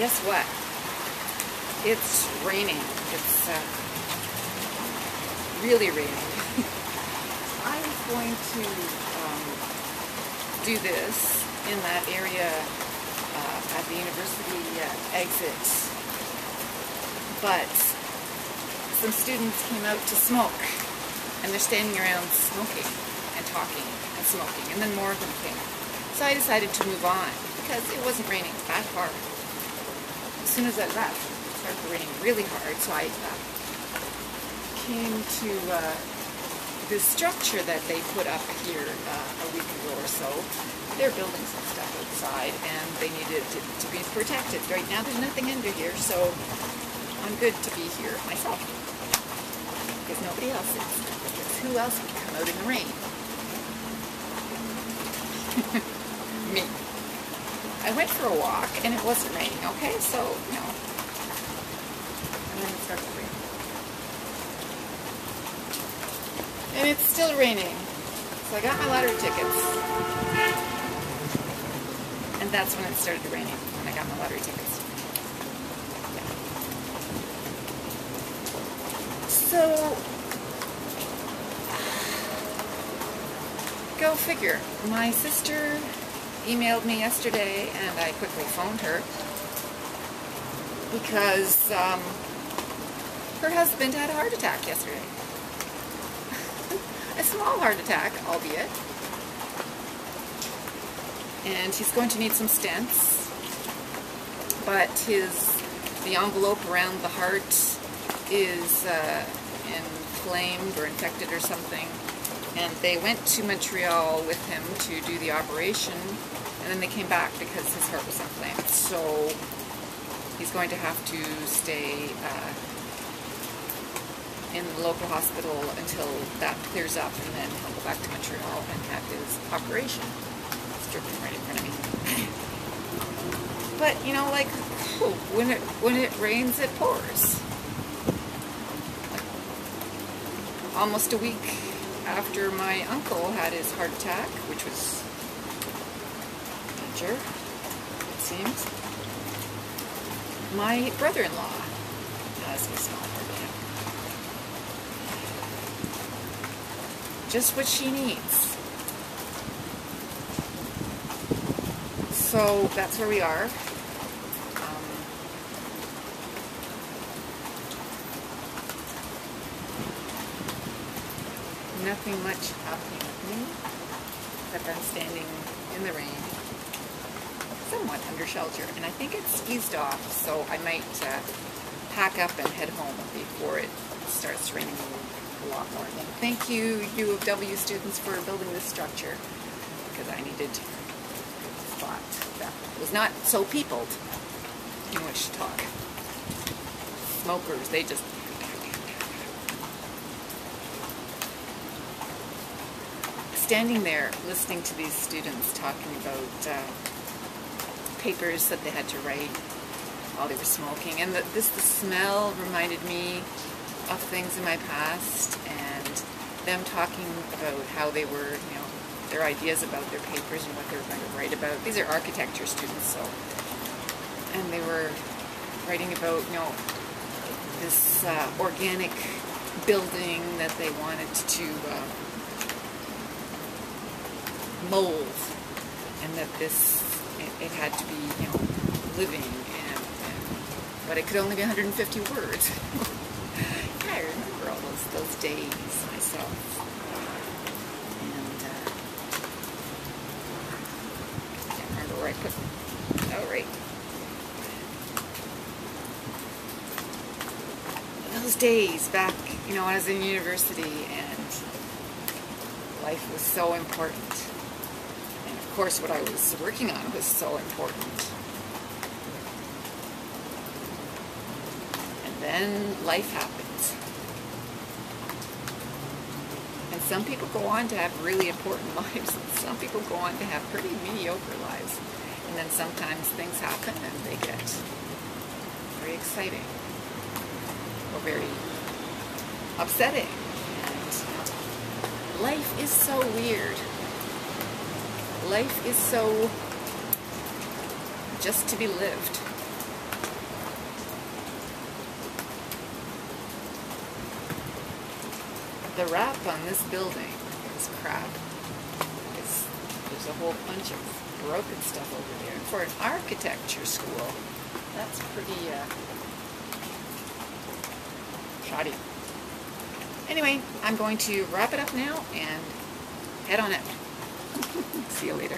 Guess what? It's raining. It's really raining. I was going to do this in that area at the university exit, but some students came out to smoke, and they're standing around smoking and talking and smoking, and then more of them came. So I decided to move on because it wasn't raining that hard. As soon as I left, it started raining really hard, so I came to this structure that they put up here a week ago or so. They're building some stuff outside, and they needed to be protected. Right now there's nothing under here, so I'm good to be here myself. Because nobody else is. Because who else would come out in the rain? Me. I went for a walk, and it wasn't raining, okay? So, you know. And then it started raining. And it's still raining. So I got my lottery tickets. And that's when it started raining, when I got my lottery tickets. Yeah. So, go figure. My sister emailed me yesterday, and I quickly phoned her because her husband had a heart attack yesterday. A small heart attack, albeit. And he's going to need some stents, but the envelope around the heart is inflamed or infected or something. And they went to Montreal with him to do the operation, and then they came back because his heart was inflamed. So he's going to have to stay in the local hospital until that clears up, and then he'll go back to Montreal and have his operation. It's dripping right in front of me. But, you know, like, when it rains, it pours. Almost a week after my uncle had his heart attack, which was major, it seems, my brother-in-law has a small heart attack. Just what she needs. So that's where we are. Nothing much happening with me, except I'm standing in the rain, somewhat under shelter, and I think it's eased off, so I might pack up and head home before it starts raining a lot more. And thank you, U of W students, for building this structure, because I needed a spot that was not so peopled in which to talk. Smokers, they just... Standing there, listening to these students talking about papers that they had to write while they were smoking, and the smell reminded me of things in my past, and them talking about how they were, you know, their ideas about their papers and what they were going to write about. These are architecture students, so, and they were writing about, you know, this organic building that they wanted to mold, and that it had to be, you know, living, but it could only be 150 words. Yeah, I remember all those days myself. And I can't remember where I put them. Oh, right. Those days back, you know, when I was in university, and life was so important. Of course, what I was working on was so important. And then life happens. And some people go on to have really important lives, and some people go on to have pretty mediocre lives. And then sometimes things happen and they get very exciting or very upsetting. And life is so weird. Life is so just to be lived. the wrap on this building is crap. There's a whole bunch of broken stuff over there. For an architecture school, that's pretty shoddy. Anyway, I'm going to wrap it up now and head on out. See you later.